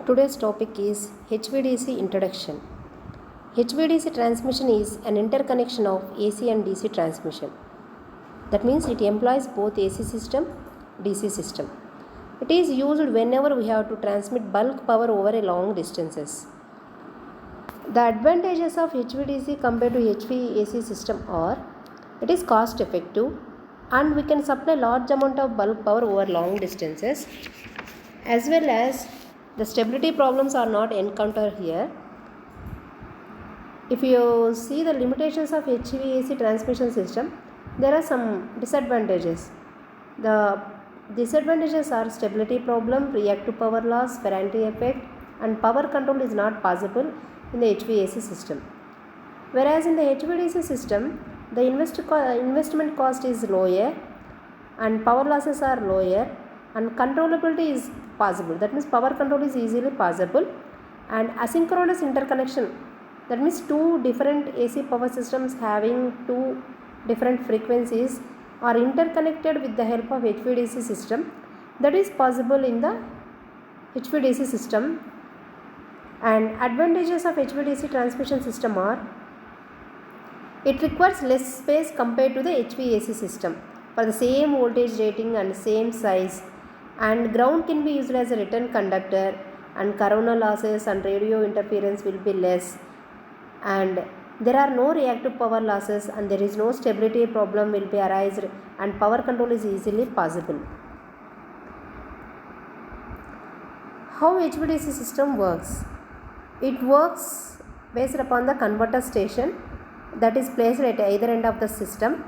Today's topic is HVDC introduction. HVDC transmission is an interconnection of AC and DC transmission. That means it employs both AC system, DC system. It is used whenever we have to transmit bulk power over a long distances. The advantages of HVDC compared to HVAC system are it is cost effective and we can supply large amount of bulk power over long distances, as well as the stability problems are not encountered here. If you see the limitations of HVAC transmission system, there are some disadvantages. The disadvantages are stability problem, reactive power loss, Ferranti effect, and power control is not possible in the HVAC system. Whereas in the HVDC system, the investment cost is lower and power losses are lower and controllability is possible. That means power control is easily possible, and asynchronous interconnection, that means two different AC power systems having two different frequencies are interconnected with the help of HVDC system, that is possible in the HVDC system. And advantages of HVDC transmission system are it requires less space compared to the HVAC system for the same voltage rating and same size, and ground can be used as a return conductor, and corona losses and radio interference will be less, and there are no reactive power losses, and there is no stability problem will be arised, and power control is easily possible. How HVDC system works? It works based upon the converter station that is placed at either end of the system,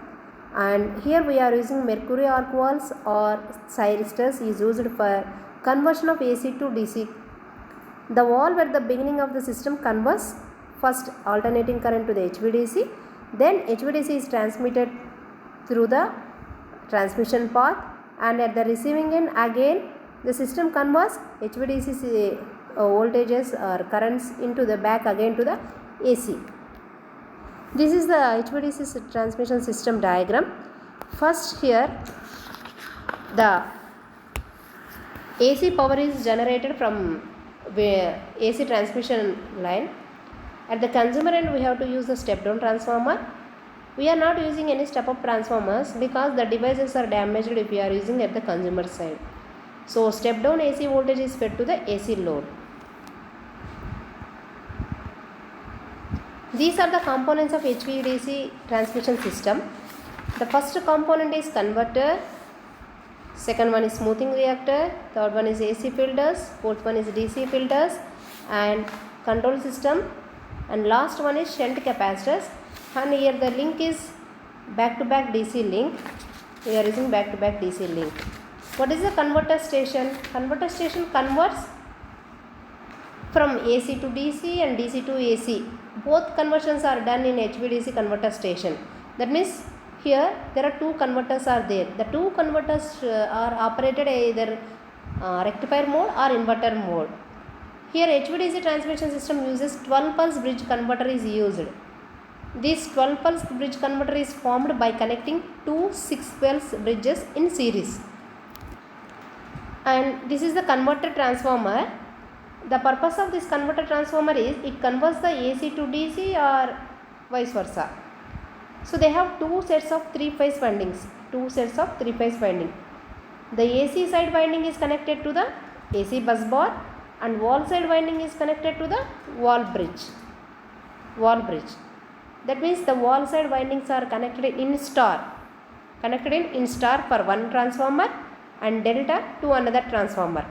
and here we are using mercury arc valves or thyristors is used for conversion of AC to DC. The valve at the beginning of the system converts first alternating current to the HVDC, then HVDC is transmitted through the transmission path, and at the receiving end again the system converts HVDC voltages or currents into the back again to the AC. This is the HVDC transmission system diagram. First here the AC power is generated from AC transmission line. At the consumer end we have to use the step down transformer. We are not using any step up transformers because the devices are damaged if we are using at the consumer side. So step down AC voltage is fed to the AC load. These are the components of HVDC transmission system. The first component is converter, second one is smoothing reactor, third one is AC filters, fourth one is DC filters and control system, and last one is shunt capacitors, and here the link is back to back DC link. We are using back to back DC link. What is the converter station? Converter station converts from AC to DC and DC to AC. Both conversions are done in HVDC converter station. That means here there are two converters are there. The two converters are operated either rectifier mode or inverter mode. Here HVDC transmission system uses 12 pulse bridge converter is used. This 12 pulse bridge converter is formed by connecting two 6 pulse bridges in series. And this is the converter transformer. The purpose of this converter transformer is it converts the AC to DC or vice versa. So they have two sets of 3-phase windings. The AC side winding is connected to the AC bus bar and wall side winding is connected to the wall bridge. That means the wall side windings are connected in star for one transformer and delta to another transformer.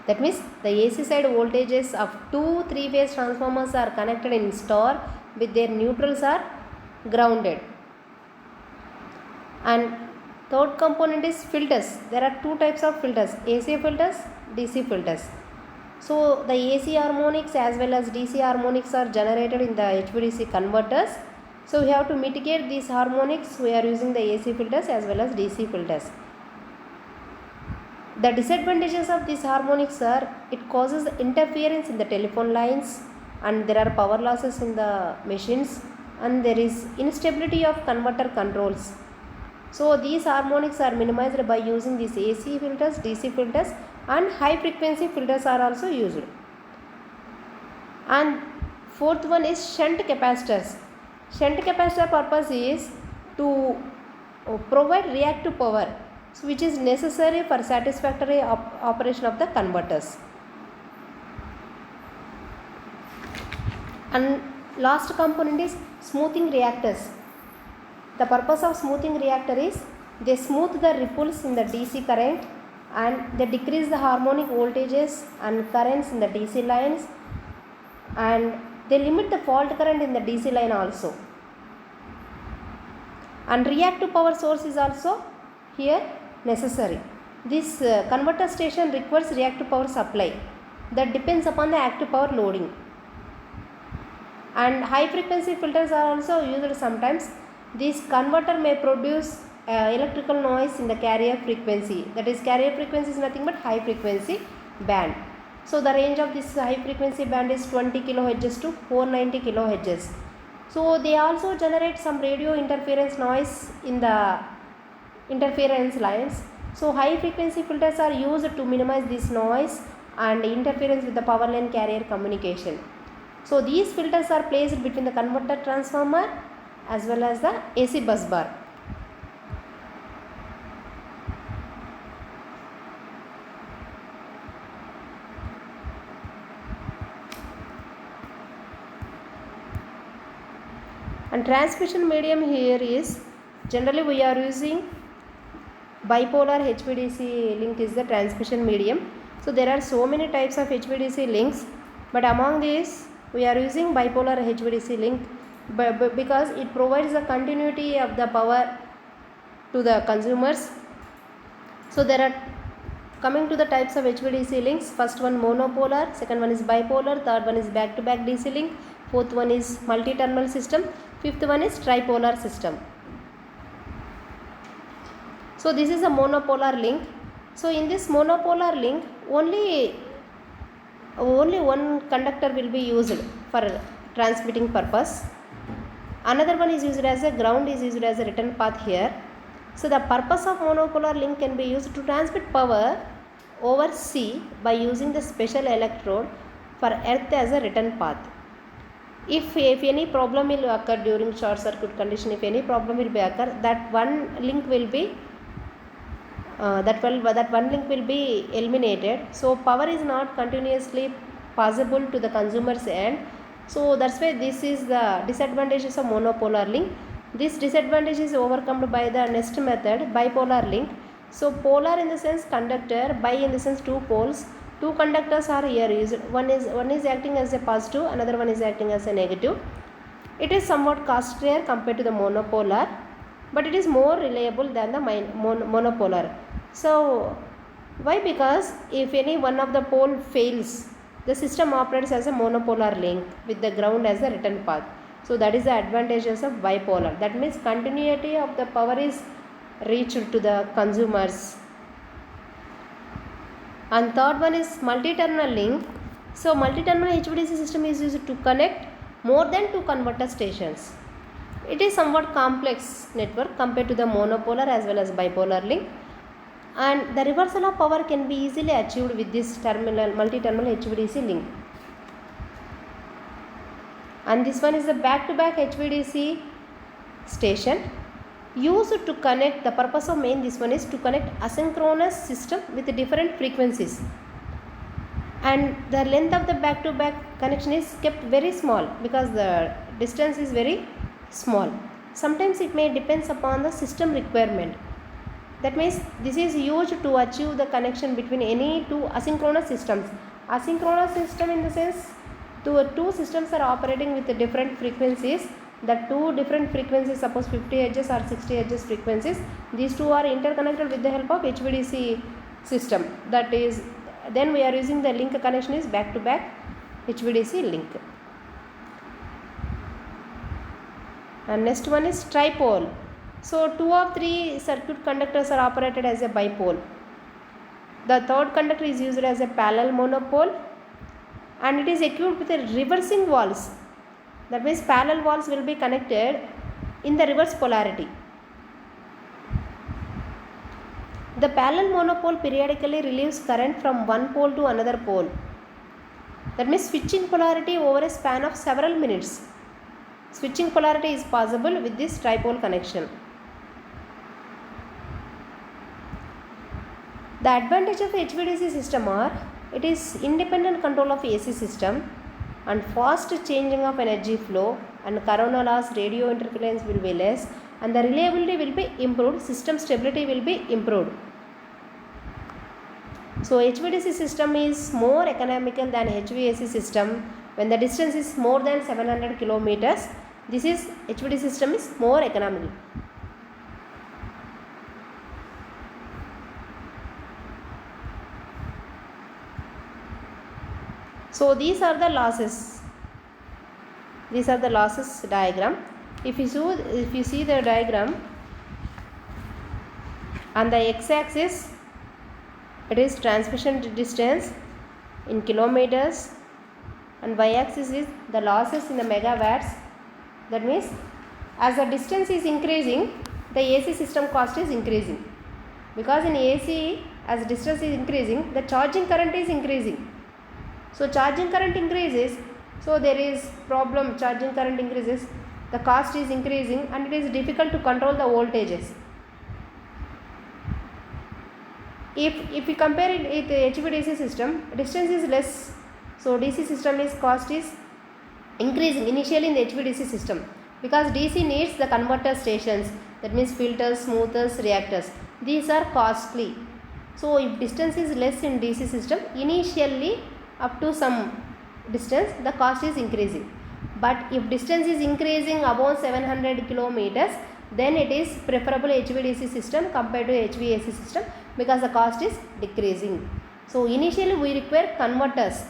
That means the AC side voltages of two 3-phase transformers are connected in star with their neutrals are grounded. And third component is filters. There are two types of filters, AC filters, DC filters. So the AC harmonics as well as DC harmonics are generated in the HVDC converters. So we have to mitigate these harmonics. We are using the AC filters as well as DC filters. The disadvantages of these harmonics are it causes interference in the telephone lines, and there are power losses in the machines, and there is instability of converter controls. So these harmonics are minimized by using these AC filters, DC filters, and high frequency filters are also used. And fourth one is shunt capacitors. Shunt capacitor purpose is to provide reactive power, so which is necessary for satisfactory operation of the converters. And last component is smoothing reactors. The purpose of smoothing reactor is they smooth the ripples in the DC current and they decrease the harmonic voltages and currents in the DC lines, and they limit the fault current in the DC line also. And reactive power source is also here necessary. This converter station requires reactive power supply that depends upon the active power loading. And high frequency filters are also used sometimes. This converter may produce electrical noise in the carrier frequency. That is, carrier frequency is nothing but high frequency band. So the range of this high frequency band is 20 kHz to 490 kHz. So they also generate some radio interference noise in the interference lines. So high frequency filters are used to minimize this noise and interference with the power line carrier communication. So these filters are placed between the converter transformer as well as the AC bus bar. And transmission medium here is generally we are using bipolar HVDC link is the transmission medium. So there are so many types of HVDC links, but among these we are using bipolar HVDC link because it provides the continuity of the power to the consumers. So there are coming to the types of HVDC links. First one monopolar, second one is bipolar, third one is back-to-back DC link, fourth one is multi-terminal system, fifth one is tripolar system. So this is a monopolar link. So in this monopolar link only one conductor will be used for transmitting purpose. Another one is used as a ground, is used as a return path here. So the purpose of monopolar link can be used to transmit power over sea by using the special electrode for earth as a return path. If any problem will occur during short circuit condition, if any problem will be occur, that one link will be eliminated. So power is not continuously possible to the consumer's end. So that's why this is the disadvantages of monopolar link. This disadvantage is overcome by the next method, bipolar link. So polar in the sense conductor, bi in the sense two poles. Two conductors are here used. One is acting as a positive, another one is acting as a negative. It is somewhat costlier compared to the monopolar, but it is more reliable than the monopolar. So why? Because if any one of the pole fails, the system operates as a monopolar link with the ground as a return path. So that is the advantages of bipolar. That means continuity of the power is reached to the consumers. And third one is multi-terminal link. So multi-terminal HVDC system is used to connect more than two converter stations. It is somewhat complex network compared to the monopolar as well as bipolar link. And the reversal of power can be easily achieved with this multi-terminal HVDC link. And this one is the back-to-back HVDC station used to connect, the purpose of this one is to connect asynchronous system with different frequencies. And the length of the back-to-back connection is kept very small because the distance is very small. Sometimes it may depends upon the system requirement. That means this is used to achieve the connection between any two asynchronous systems. Asynchronous system in the sense two systems are operating with different frequencies. The two different frequencies, suppose 50 Hz or 60 Hz frequencies, these two are interconnected with the help of HVDC system. That is, then we are using the link connection is back-to-back HVDC link. And next one is tripole. So 2 of 3 circuit conductors are operated as a bipole. The third conductor is used as a parallel monopole, and it is equipped with a reversing valves. That means parallel valves will be connected in the reverse polarity. The parallel monopole periodically relieves current from one pole to another pole. That means switching polarity over a span of several minutes. Switching polarity is possible with this tripole connection. The advantage of HVDC system are it is independent control of AC system and fast changing of energy flow, and corona loss, radio interference will be less, and the reliability will be improved, system stability will be improved. So HVDC system is more economical than HVAC system when the distance is more than 700 kilometers. This is HVDC system is more economical. So these are the losses. These are the losses diagram. If you see the diagram, on the x-axis it is transmission distance in kilometers, and y-axis is the losses in the megawatts. That means as the distance is increasing, the AC system cost is increasing, because in AC as distance is increasing, the charging current is increasing. So charging current increases, so there is problem. Charging current increases, the cost is increasing, and it is difficult to control the voltages. If we compare it with HVDC system, distance is less, so DC system is cost is increasing initially in the HVDC system, because DC needs the converter stations, that means filters, smoothers, reactors. These are costly. So if distance is less in DC system, initially up to some distance the cost is increasing, but if distance is increasing above 700 kilometers, then it is preferable HVDC system compared to HVAC system, because the cost is decreasing. So initially we require converters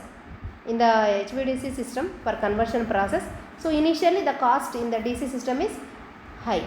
in the HVDC system for conversion process. So initially the cost in the DC system is high.